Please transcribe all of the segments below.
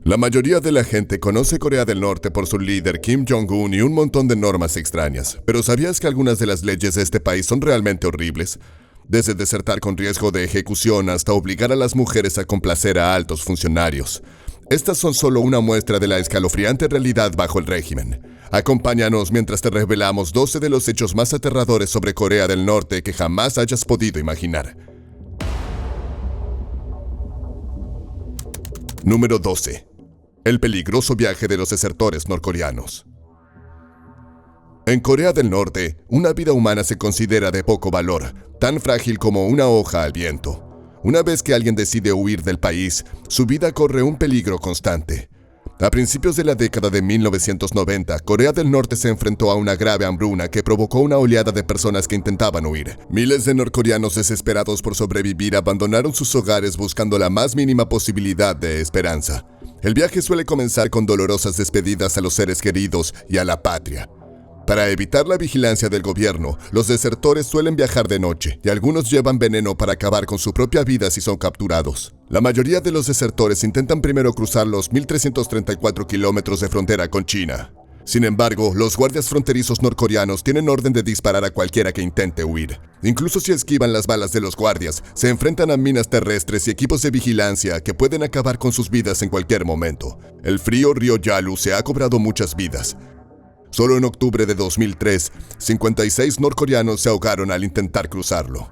La mayoría de la gente conoce Corea del Norte por su líder Kim Jong-un y un montón de normas extrañas, pero ¿sabías que algunas de las leyes de este país son realmente horribles? Desde desertar con riesgo de ejecución hasta obligar a las mujeres a complacer a altos funcionarios. Estas son solo una muestra de la escalofriante realidad bajo el régimen. Acompáñanos mientras te revelamos 12 de los hechos más aterradores sobre Corea del Norte que jamás hayas podido imaginar. Número 12. El peligroso viaje de los desertores norcoreanos. En Corea del Norte, una vida humana se considera de poco valor, tan frágil como una hoja al viento. Una vez que alguien decide huir del país, su vida corre un peligro constante. A principios de la década de 1990, Corea del Norte se enfrentó a una grave hambruna que provocó una oleada de personas que intentaban huir. Miles de norcoreanos desesperados por sobrevivir abandonaron sus hogares buscando la más mínima posibilidad de esperanza. El viaje suele comenzar con dolorosas despedidas a los seres queridos y a la patria. Para evitar la vigilancia del gobierno, los desertores suelen viajar de noche y algunos llevan veneno para acabar con su propia vida si son capturados. La mayoría de los desertores intentan primero cruzar los 1.334 kilómetros de frontera con China. Sin embargo, los guardias fronterizos norcoreanos tienen orden de disparar a cualquiera que intente huir. Incluso si esquivan las balas de los guardias, se enfrentan a minas terrestres y equipos de vigilancia que pueden acabar con sus vidas en cualquier momento. El frío río Yalu se ha cobrado muchas vidas. Solo en octubre de 2003, 56 norcoreanos se ahogaron al intentar cruzarlo.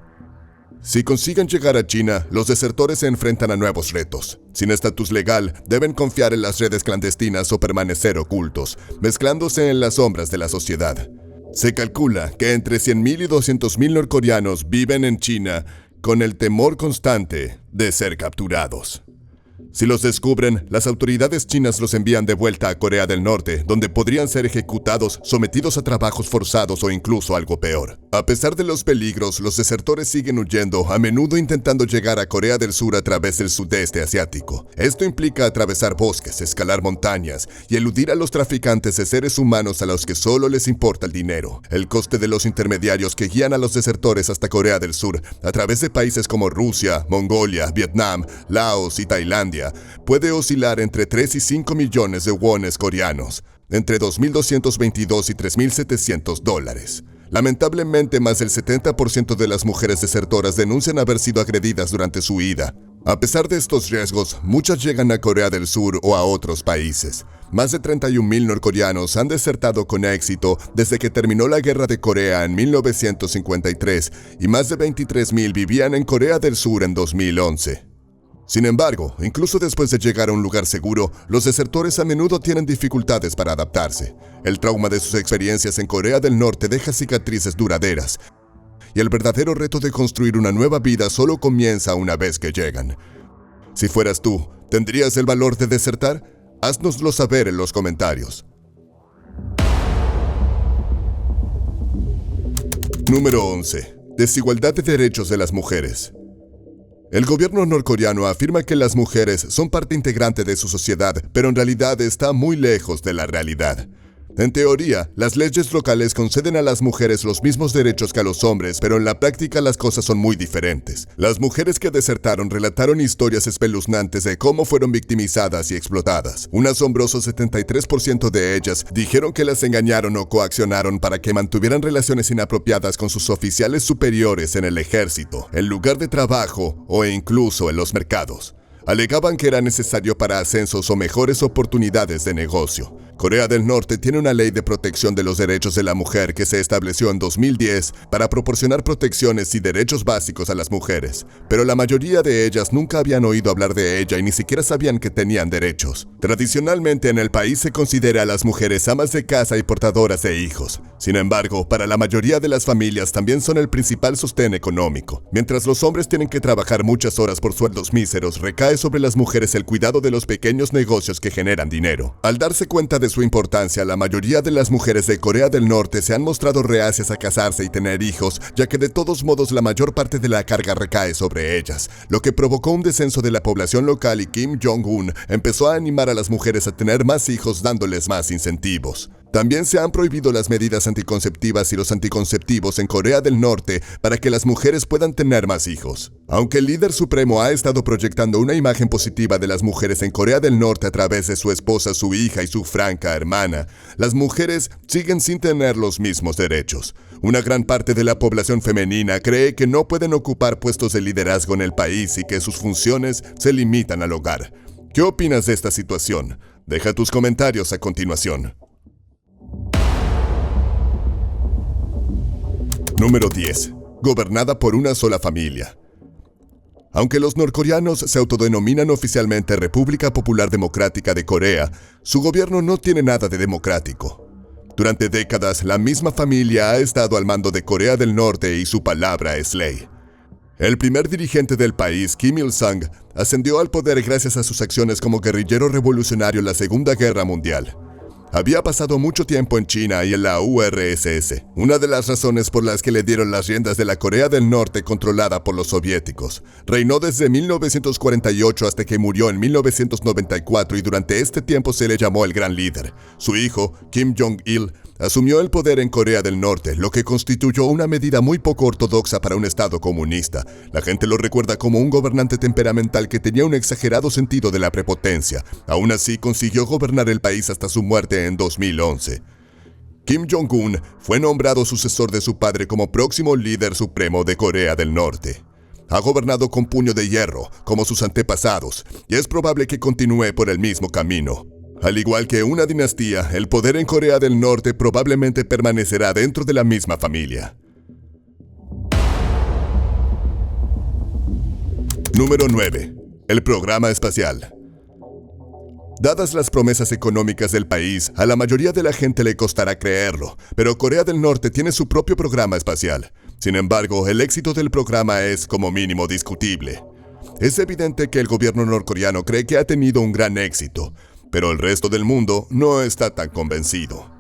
Si consiguen llegar a China, los desertores se enfrentan a nuevos retos. Sin estatus legal, deben confiar en las redes clandestinas o permanecer ocultos, mezclándose en las sombras de la sociedad. Se calcula que entre 100.000 y 200.000 norcoreanos viven en China con el temor constante de ser capturados. Si los descubren, las autoridades chinas los envían de vuelta a Corea del Norte, donde podrían ser ejecutados, sometidos a trabajos forzados o incluso algo peor. A pesar de los peligros, los desertores siguen huyendo, a menudo intentando llegar a Corea del Sur a través del sudeste asiático. Esto implica atravesar bosques, escalar montañas y eludir a los traficantes de seres humanos a los que solo les importa el dinero. El coste de los intermediarios que guían a los desertores hasta Corea del Sur, a través de países como Rusia, Mongolia, Vietnam, Laos y Tailandia, puede oscilar entre 3 y 5 millones de wones coreanos, entre $2.222 y $3.700. Lamentablemente, más del 70% de las mujeres desertoras denuncian haber sido agredidas durante su huida. A pesar de estos riesgos, muchas llegan a Corea del Sur o a otros países. Más de 31.000 norcoreanos han desertado con éxito desde que terminó la Guerra de Corea en 1953 y más de 23.000 vivían en Corea del Sur en 2011. Sin embargo, incluso después de llegar a un lugar seguro, los desertores a menudo tienen dificultades para adaptarse. El trauma de sus experiencias en Corea del Norte deja cicatrices duraderas, y el verdadero reto de construir una nueva vida solo comienza una vez que llegan. Si fueras tú, ¿tendrías el valor de desertar? Haznoslo saber en los comentarios. Número 11. Desigualdad de derechos de las mujeres. El gobierno norcoreano afirma que las mujeres son parte integrante de su sociedad, pero en realidad está muy lejos de la realidad. En teoría, las leyes locales conceden a las mujeres los mismos derechos que a los hombres, pero en la práctica las cosas son muy diferentes. Las mujeres que desertaron relataron historias espeluznantes de cómo fueron victimizadas y explotadas. Un asombroso 73% de ellas dijeron que las engañaron o coaccionaron para que mantuvieran relaciones inapropiadas con sus oficiales superiores en el ejército, el lugar de trabajo o incluso en los mercados. Alegaban que era necesario para ascensos o mejores oportunidades de negocio. Corea del Norte tiene una ley de protección de los derechos de la mujer que se estableció en 2010 para proporcionar protecciones y derechos básicos a las mujeres, pero la mayoría de ellas nunca habían oído hablar de ella y ni siquiera sabían que tenían derechos. Tradicionalmente en el país se considera a las mujeres amas de casa y portadoras de hijos. Sin embargo, para la mayoría de las familias también son el principal sostén económico. Mientras los hombres tienen que trabajar muchas horas por sueldos míseros, recae sobre las mujeres el cuidado de los pequeños negocios que generan dinero. Al darse cuenta de su importancia, la mayoría de las mujeres de Corea del Norte se han mostrado reacias a casarse y tener hijos, ya que de todos modos la mayor parte de la carga recae sobre ellas, lo que provocó un descenso de la población local y Kim Jong-un empezó a animar a las mujeres a tener más hijos dándoles más incentivos. También se han prohibido las medidas anticonceptivas y los anticonceptivos en Corea del Norte para que las mujeres puedan tener más hijos. Aunque el líder supremo ha estado proyectando una imagen positiva de las mujeres en Corea del Norte a través de su esposa, su hija y su franca hermana, las mujeres siguen sin tener los mismos derechos. Una gran parte de la población femenina cree que no pueden ocupar puestos de liderazgo en el país y que sus funciones se limitan al hogar. ¿Qué opinas de esta situación? Deja tus comentarios a continuación. Número 10. Gobernada por una sola familia. Aunque los norcoreanos se autodenominan oficialmente República Popular Democrática de Corea, su gobierno no tiene nada de democrático. Durante décadas, la misma familia ha estado al mando de Corea del Norte y su palabra es ley. El primer dirigente del país, Kim Il-sung, ascendió al poder gracias a sus acciones como guerrillero revolucionario en la Segunda Guerra Mundial. Había pasado mucho tiempo en China y en la URSS, una de las razones por las que le dieron las riendas de la Corea del Norte controlada por los soviéticos. Reinó desde 1948 hasta que murió en 1994 y durante este tiempo se le llamó el gran líder. Su hijo, Kim Jong-il, asumió el poder en Corea del Norte, lo que constituyó una medida muy poco ortodoxa para un estado comunista. La gente lo recuerda como un gobernante temperamental que tenía un exagerado sentido de la prepotencia. Aún así, consiguió gobernar el país hasta su muerte en 2011. Kim Jong-un fue nombrado sucesor de su padre como próximo líder supremo de Corea del Norte. Ha gobernado con puño de hierro, como sus antepasados, y es probable que continúe por el mismo camino. Al igual que una dinastía, el poder en Corea del Norte probablemente permanecerá dentro de la misma familia. Número 9. El programa espacial. Dadas las promesas económicas del país, a la mayoría de la gente le costará creerlo, pero Corea del Norte tiene su propio programa espacial. Sin embargo, el éxito del programa es, como mínimo, discutible. Es evidente que el gobierno norcoreano cree que ha tenido un gran éxito, pero el resto del mundo no está tan convencido.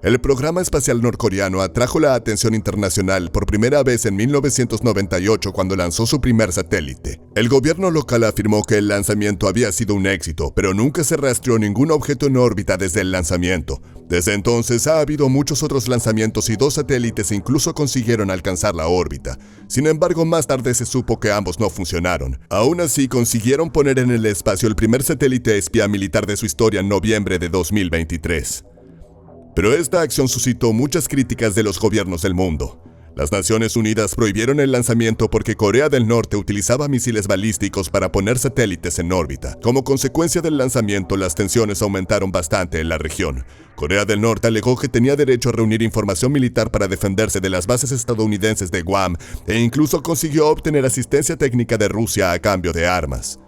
El programa espacial norcoreano atrajo la atención internacional por primera vez en 1998 cuando lanzó su primer satélite. El gobierno local afirmó que el lanzamiento había sido un éxito, pero nunca se rastreó ningún objeto en órbita desde el lanzamiento. Desde entonces ha habido muchos otros lanzamientos y 2 satélites incluso consiguieron alcanzar la órbita. Sin embargo, más tarde se supo que ambos no funcionaron. Aún así, consiguieron poner en el espacio el primer satélite espía militar de su historia en noviembre de 2023. Pero esta acción suscitó muchas críticas de los gobiernos del mundo. Las Naciones Unidas prohibieron el lanzamiento porque Corea del Norte utilizaba misiles balísticos para poner satélites en órbita. Como consecuencia del lanzamiento, las tensiones aumentaron bastante en la región. Corea del Norte alegó que tenía derecho a reunir información militar para defenderse de las bases estadounidenses de Guam e incluso consiguió obtener asistencia técnica de Rusia a cambio de armas.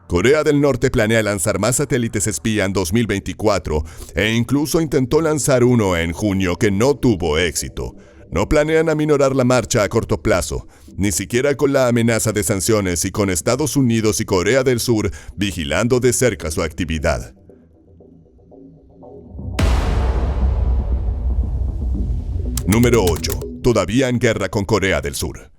Corea del Norte planea lanzar más satélites espía en 2024 e incluso intentó lanzar uno en junio que no tuvo éxito. No planean aminorar la marcha a corto plazo, ni siquiera con la amenaza de sanciones y con Estados Unidos y Corea del Sur vigilando de cerca su actividad. Número 8. Todavía en guerra con Corea del Sur.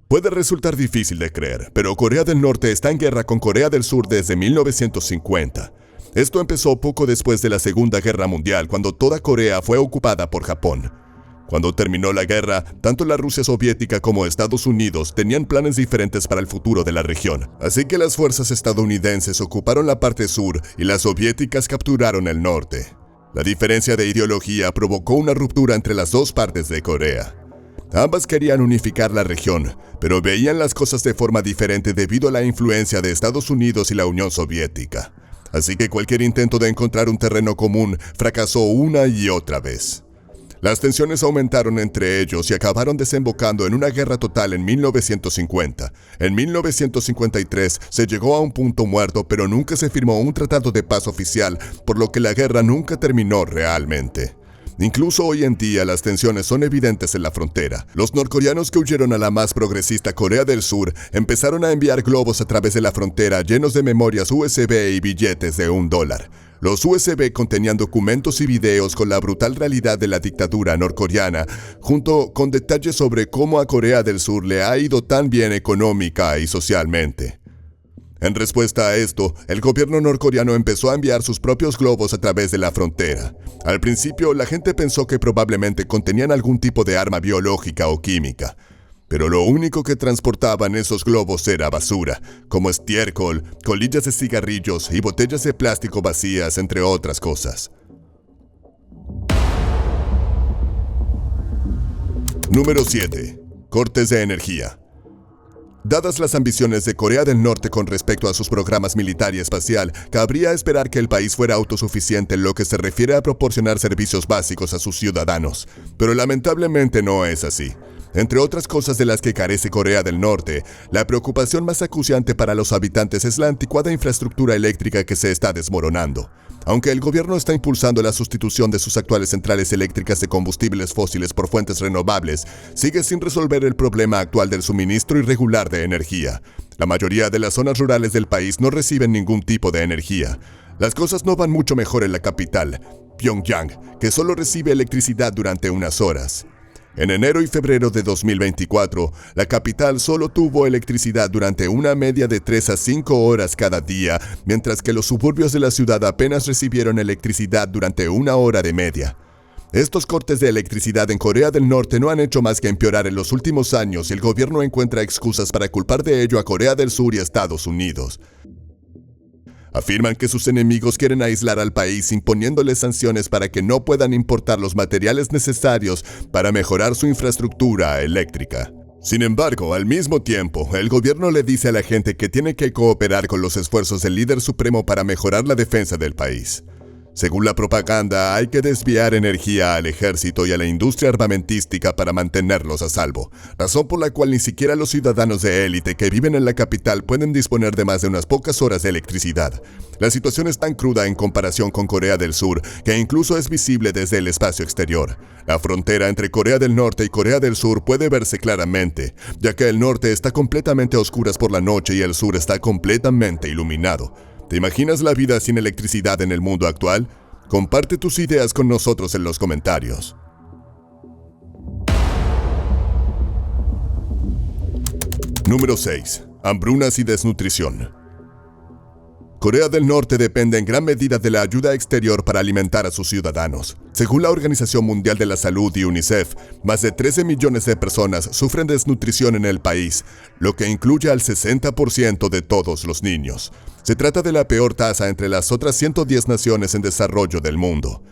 Puede resultar difícil de creer, pero Corea del Norte está en guerra con Corea del Sur desde 1950. Esto empezó poco después de la Segunda Guerra Mundial, cuando toda Corea fue ocupada por Japón. Cuando terminó la guerra, tanto la Rusia soviética como Estados Unidos tenían planes diferentes para el futuro de la región. Así que las fuerzas estadounidenses ocuparon la parte sur y las soviéticas capturaron el norte. La diferencia de ideología provocó una ruptura entre las dos partes de Corea. Ambas querían unificar la región, pero veían las cosas de forma diferente debido a la influencia de Estados Unidos y la Unión Soviética. Así que cualquier intento de encontrar un terreno común fracasó una y otra vez. Las tensiones aumentaron entre ellos y acabaron desembocando en una guerra total en 1950. En 1953 se llegó a un punto muerto, pero nunca se firmó un tratado de paz oficial, por lo que la guerra nunca terminó realmente. Incluso hoy en día las tensiones son evidentes en la frontera. Los norcoreanos que huyeron a la más progresista Corea del Sur empezaron a enviar globos a través de la frontera llenos de memorias USB y billetes de $1. Los USB contenían documentos y videos con la brutal realidad de la dictadura norcoreana, junto con detalles sobre cómo a Corea del Sur le ha ido tan bien económica y socialmente. En respuesta a esto, el gobierno norcoreano empezó a enviar sus propios globos a través de la frontera. Al principio, la gente pensó que probablemente contenían algún tipo de arma biológica o química, pero lo único que transportaban esos globos era basura, como estiércol, colillas de cigarrillos y botellas de plástico vacías, entre otras cosas. Número 7. Cortes de energía. Dadas las ambiciones de Corea del Norte con respecto a sus programas militar y espacial, cabría esperar que el país fuera autosuficiente en lo que se refiere a proporcionar servicios básicos a sus ciudadanos, pero lamentablemente no es así. Entre otras cosas de las que carece Corea del Norte, la preocupación más acuciante para los habitantes es la anticuada infraestructura eléctrica que se está desmoronando. Aunque el gobierno está impulsando la sustitución de sus actuales centrales eléctricas de combustibles fósiles por fuentes renovables, sigue sin resolver el problema actual del suministro irregular de energía. La mayoría de las zonas rurales del país no reciben ningún tipo de energía. Las cosas no van mucho mejor en la capital, Pyongyang, que solo recibe electricidad durante unas horas. En enero y febrero de 2024, la capital solo tuvo electricidad durante una media de 3 a 5 horas cada día, mientras que los suburbios de la ciudad apenas recibieron electricidad durante una hora de media. Estos cortes de electricidad en Corea del Norte no han hecho más que empeorar en los últimos años y el gobierno encuentra excusas para culpar de ello a Corea del Sur y a Estados Unidos. Afirman que sus enemigos quieren aislar al país imponiéndoles sanciones para que no puedan importar los materiales necesarios para mejorar su infraestructura eléctrica. Sin embargo, al mismo tiempo, el gobierno le dice a la gente que tiene que cooperar con los esfuerzos del líder supremo para mejorar la defensa del país. Según la propaganda, hay que desviar energía al ejército y a la industria armamentística para mantenerlos a salvo, razón por la cual ni siquiera los ciudadanos de élite que viven en la capital pueden disponer de más de unas pocas horas de electricidad. La situación es tan cruda en comparación con Corea del Sur que incluso es visible desde el espacio exterior. La frontera entre Corea del Norte y Corea del Sur puede verse claramente, ya que el norte está completamente a oscuras por la noche y el sur está completamente iluminado. ¿Te imaginas la vida sin electricidad en el mundo actual? Comparte tus ideas con nosotros en los comentarios. Número 6. Hambrunas y desnutrición. Corea del Norte depende en gran medida de la ayuda exterior para alimentar a sus ciudadanos. Según la Organización Mundial de la Salud y UNICEF, más de 13 millones de personas sufren desnutrición en el país, lo que incluye al 60% de todos los niños. Se trata de la peor tasa entre las otras 110 naciones en desarrollo del mundo.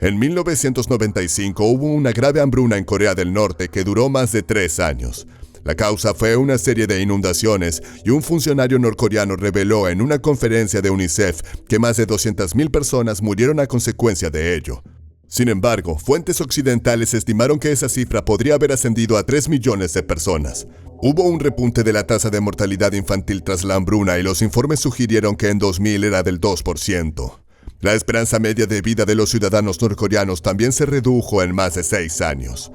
En 1995 hubo una grave hambruna en Corea del Norte que duró más de 3 años. La causa fue una serie de inundaciones y un funcionario norcoreano reveló en una conferencia de UNICEF que más de 200.000 personas murieron a consecuencia de ello. Sin embargo, fuentes occidentales estimaron que esa cifra podría haber ascendido a 3 millones de personas. Hubo un repunte de la tasa de mortalidad infantil tras la hambruna y los informes sugirieron que en 2000 era del 2%. La esperanza media de vida de los ciudadanos norcoreanos también se redujo en más de 6 años.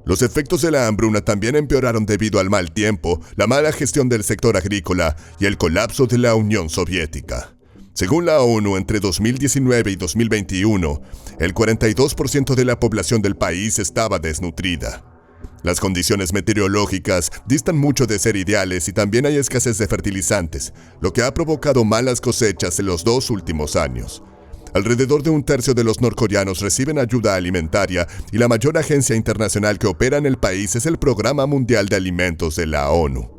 Los efectos de la hambruna también empeoraron debido al mal tiempo, la mala gestión del sector agrícola y el colapso de la Unión Soviética. Según la ONU, entre 2019 y 2021, el 42% de la población del país estaba desnutrida. Las condiciones meteorológicas distan mucho de ser ideales y también hay escasez de fertilizantes, lo que ha provocado malas cosechas en los 2 últimos años. Alrededor de un tercio de los norcoreanos reciben ayuda alimentaria y la mayor agencia internacional que opera en el país es el Programa Mundial de Alimentos de la ONU.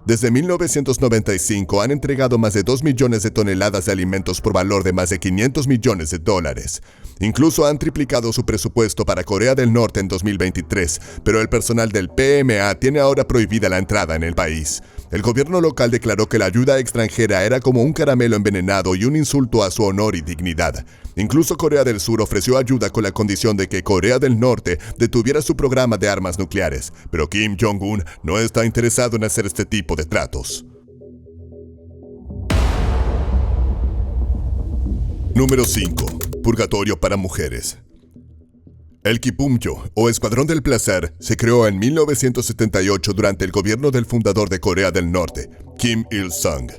Desde 1995 han entregado más de 2 millones de toneladas de alimentos por valor de más de $500 millones. Incluso han triplicado su presupuesto para Corea del Norte en 2023, pero el personal del PMA tiene ahora prohibida la entrada en el país. El gobierno local declaró que la ayuda extranjera era como un caramelo envenenado y un insulto a su honor y dignidad. Incluso Corea del Sur ofreció ayuda con la condición de que Corea del Norte detuviera su programa de armas nucleares, pero Kim Jong-un no está interesado en hacer este tipo de tratos. Número 5. Purgatorio para mujeres. El Kipumyo, o Escuadrón del Placer, se creó en 1978 durante el gobierno del fundador de Corea del Norte, Kim Il-sung.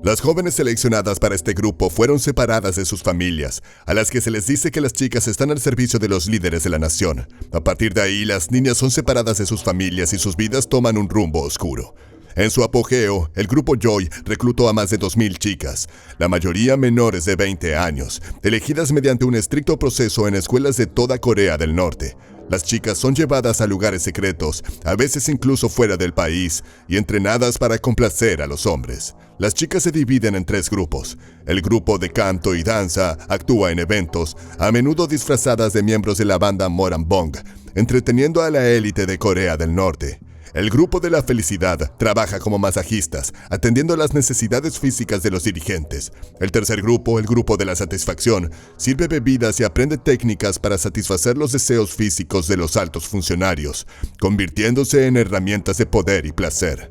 Las jóvenes seleccionadas para este grupo fueron separadas de sus familias, a las que se les dice que las chicas están al servicio de los líderes de la nación. A partir de ahí, las niñas son separadas de sus familias y sus vidas toman un rumbo oscuro. En su apogeo, el grupo Joy reclutó a más de 2.000 chicas, la mayoría menores de 20 años, elegidas mediante un estricto proceso en escuelas de toda Corea del Norte. Las chicas son llevadas a lugares secretos, a veces incluso fuera del país, y entrenadas para complacer a los hombres. Las chicas se dividen en 3 grupos. El grupo de canto y danza actúa en eventos, a menudo disfrazadas de miembros de la banda Moranbong, entreteniendo a la élite de Corea del Norte. El grupo de la felicidad trabaja como masajistas, atendiendo las necesidades físicas de los dirigentes. El tercer grupo, el grupo de la satisfacción, sirve bebidas y aprende técnicas para satisfacer los deseos físicos de los altos funcionarios, convirtiéndose en herramientas de poder y placer.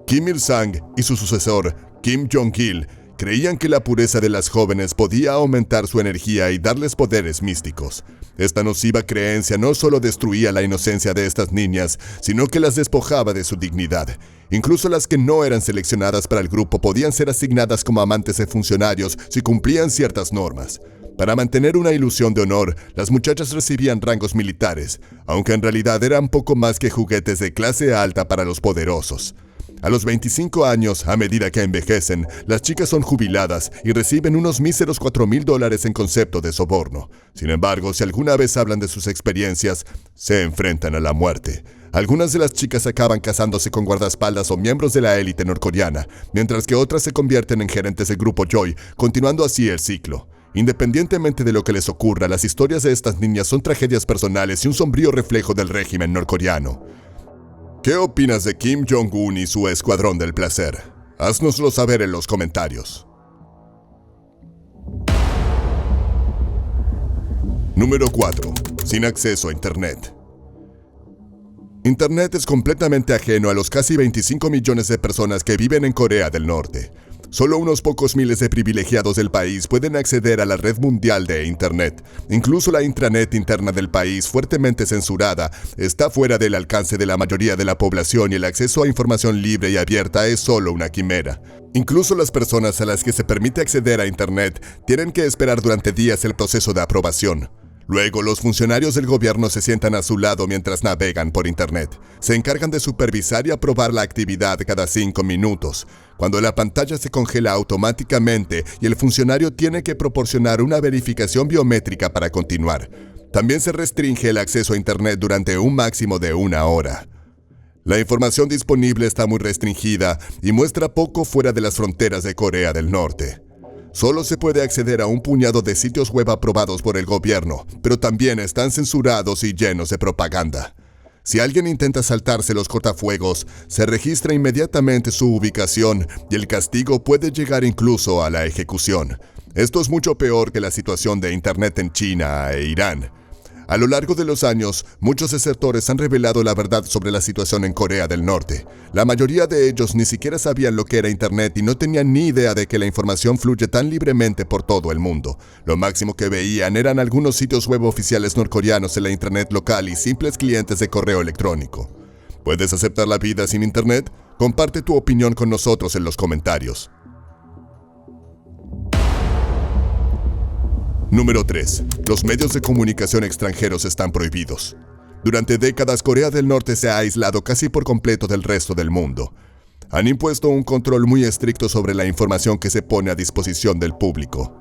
Kim Il-sung y su sucesor, Kim Jong-il, creían que la pureza de las jóvenes podía aumentar su energía y darles poderes místicos. Esta nociva creencia no solo destruía la inocencia de estas niñas, sino que las despojaba de su dignidad. Incluso las que no eran seleccionadas para el grupo podían ser asignadas como amantes de funcionarios si cumplían ciertas normas. Para mantener una ilusión de honor, las muchachas recibían rangos militares, aunque en realidad eran poco más que juguetes de clase alta para los poderosos. A los 25 años, a medida que envejecen, las chicas son jubiladas y reciben unos míseros $4,000 en concepto de soborno. Sin embargo, si alguna vez hablan de sus experiencias, se enfrentan a la muerte. Algunas de las chicas acaban casándose con guardaespaldas o miembros de la élite norcoreana, mientras que otras se convierten en gerentes del grupo Joy, continuando así el ciclo. Independientemente de lo que les ocurra, las historias de estas niñas son tragedias personales y un sombrío reflejo del régimen norcoreano. ¿Qué opinas de Kim Jong-un y su escuadrón del placer? Haznoslo saber en los comentarios. Número 4. Sin acceso a Internet. Internet es completamente ajeno a los casi 25 millones de personas que viven en Corea del Norte. Solo unos pocos miles de privilegiados del país pueden acceder a la red mundial de Internet. Incluso la intranet interna del país, fuertemente censurada, está fuera del alcance de la mayoría de la población y el acceso a información libre y abierta es solo una quimera. Incluso las personas a las que se permite acceder a Internet tienen que esperar durante días el proceso de aprobación. Luego, los funcionarios del gobierno se sientan a su lado mientras navegan por Internet. Se encargan de supervisar y aprobar la actividad cada 5 minutos. Cuando la pantalla se congela automáticamente y el funcionario tiene que proporcionar una verificación biométrica para continuar. También se restringe el acceso a Internet durante un máximo de 1 hora. La información disponible está muy restringida y muestra poco fuera de las fronteras de Corea del Norte. Solo se puede acceder a un puñado de sitios web aprobados por el gobierno, pero también están censurados y llenos de propaganda. Si alguien intenta saltarse los cortafuegos, se registra inmediatamente su ubicación y el castigo puede llegar incluso a la ejecución. Esto es mucho peor que la situación de Internet en China e Irán. A lo largo de los años, muchos desertores han revelado la verdad sobre la situación en Corea del Norte. La mayoría de ellos ni siquiera sabían lo que era Internet y no tenían ni idea de que la información fluye tan libremente por todo el mundo. Lo máximo que veían eran algunos sitios web oficiales norcoreanos en la Internet local y simples clientes de correo electrónico. ¿Puedes aceptar la vida sin Internet? Comparte tu opinión con nosotros en los comentarios. Número 3. Los medios de comunicación extranjeros están prohibidos. Durante décadas, Corea del Norte se ha aislado casi por completo del resto del mundo. Han impuesto un control muy estricto sobre la información que se pone a disposición del público.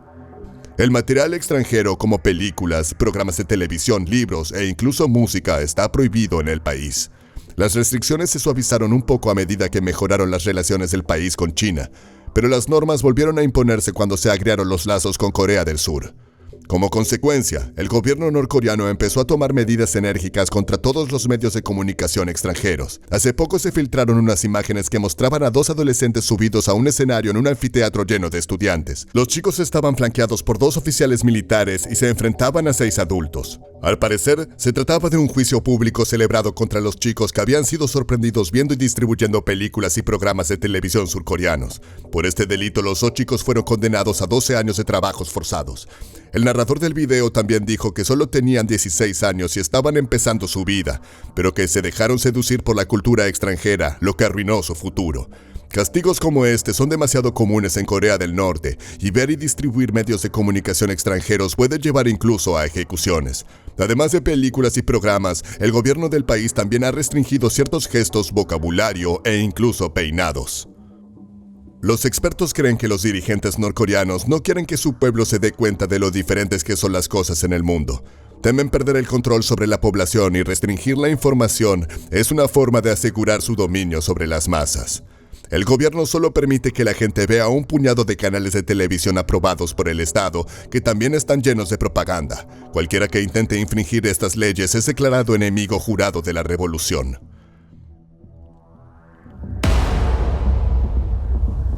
El material extranjero como películas, programas de televisión, libros e incluso música está prohibido en el país. Las restricciones se suavizaron un poco a medida que mejoraron las relaciones del país con China, pero las normas volvieron a imponerse cuando se agriaron los lazos con Corea del Sur. Como consecuencia, el gobierno norcoreano empezó a tomar medidas enérgicas contra todos los medios de comunicación extranjeros. Hace poco se filtraron unas imágenes que mostraban a 2 adolescentes subidos a un escenario en un anfiteatro lleno de estudiantes. Los chicos estaban flanqueados por 2 oficiales militares y se enfrentaban a 6 adultos. Al parecer, se trataba de un juicio público celebrado contra los chicos que habían sido sorprendidos viendo y distribuyendo películas y programas de televisión surcoreanos. Por este delito, los 2 chicos fueron condenados a 12 años de trabajos forzados. El narrador del video también dijo que solo tenían 16 años y estaban empezando su vida, pero que se dejaron seducir por la cultura extranjera, lo que arruinó su futuro. Castigos como este son demasiado comunes en Corea del Norte, y ver y distribuir medios de comunicación extranjeros puede llevar incluso a ejecuciones. Además de películas y programas, el gobierno del país también ha restringido ciertos gestos, vocabulario e incluso peinados. Los expertos creen que los dirigentes norcoreanos no quieren que su pueblo se dé cuenta de lo diferentes que son las cosas en el mundo. Temen perder el control sobre la población y restringir la información es una forma de asegurar su dominio sobre las masas. El gobierno solo permite que la gente vea un puñado de canales de televisión aprobados por el Estado que también están llenos de propaganda. Cualquiera que intente infringir estas leyes es declarado enemigo jurado de la revolución.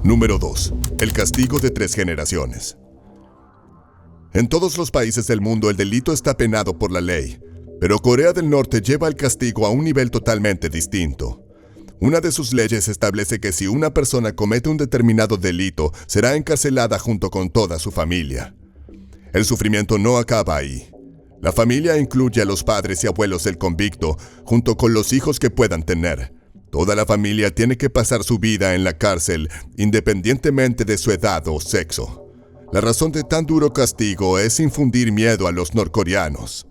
Número 2. El castigo de 3 generaciones. En todos los países del mundo el delito está penado por la ley, pero Corea del Norte lleva el castigo a un nivel totalmente distinto. Una de sus leyes establece que si una persona comete un determinado delito, será encarcelada junto con toda su familia. El sufrimiento no acaba ahí. La familia incluye a los padres y abuelos del convicto, junto con los hijos que puedan tener. Toda la familia tiene que pasar su vida en la cárcel, independientemente de su edad o sexo. La razón de tan duro castigo es infundir miedo a los norcoreanos.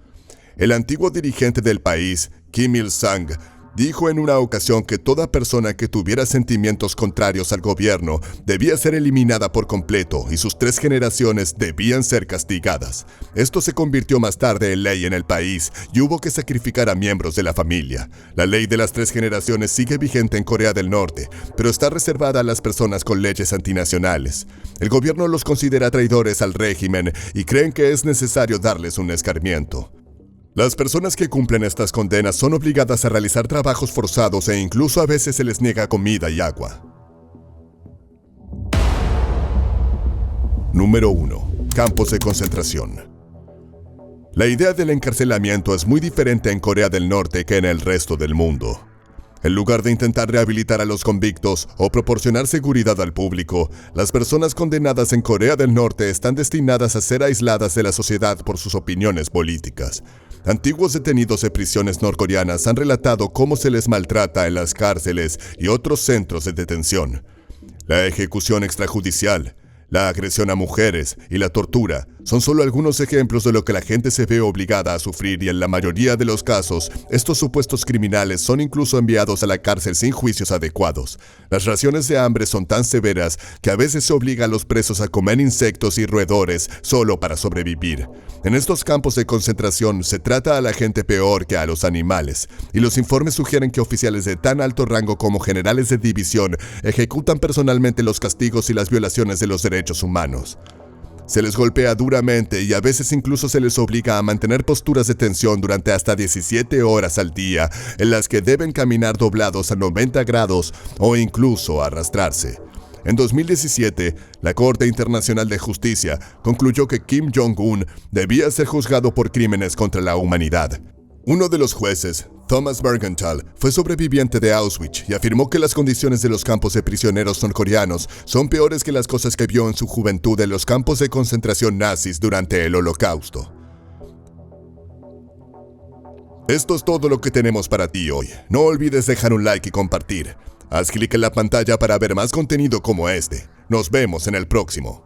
El antiguo dirigente del país, Kim Il-sung, dijo en una ocasión que toda persona que tuviera sentimientos contrarios al gobierno debía ser eliminada por completo y sus 3 generaciones debían ser castigadas. Esto se convirtió más tarde en ley en el país y hubo que sacrificar a miembros de la familia. La ley de las 3 generaciones sigue vigente en Corea del Norte, pero está reservada a las personas con leyes antinacionales. El gobierno los considera traidores al régimen y creen que es necesario darles un escarmiento. Las personas que cumplen estas condenas son obligadas a realizar trabajos forzados e incluso a veces se les niega comida y agua. Número 1. Campos de concentración. La idea del encarcelamiento es muy diferente en Corea del Norte que en el resto del mundo. En lugar de intentar rehabilitar a los convictos o proporcionar seguridad al público, las personas condenadas en Corea del Norte están destinadas a ser aisladas de la sociedad por sus opiniones políticas. Antiguos detenidos de prisiones norcoreanas han relatado cómo se les maltrata en las cárceles y otros centros de detención. La ejecución extrajudicial, la agresión a mujeres y la tortura son solo algunos ejemplos de lo que la gente se ve obligada a sufrir y en la mayoría de los casos, estos supuestos criminales son incluso enviados a la cárcel sin juicios adecuados. Las raciones de hambre son tan severas que a veces se obliga a los presos a comer insectos y roedores solo para sobrevivir. En estos campos de concentración se trata a la gente peor que a los animales, y los informes sugieren que oficiales de tan alto rango como generales de división ejecutan personalmente los castigos y las violaciones de los derechos humanos. Se les golpea duramente y a veces incluso se les obliga a mantener posturas de tensión durante hasta 17 horas al día, en las que deben caminar doblados a 90 grados o incluso arrastrarse. En 2017, la Corte Internacional de Justicia concluyó que Kim Jong-un debía ser juzgado por crímenes contra la humanidad. Uno de los jueces, Thomas Bergenthal, fue sobreviviente de Auschwitz y afirmó que las condiciones de los campos de prisioneros norcoreanos son peores que las cosas que vio en su juventud en los campos de concentración nazis durante el Holocausto. Esto es todo lo que tenemos para ti hoy. No olvides dejar un like y compartir. Haz clic en la pantalla para ver más contenido como este. Nos vemos en el próximo.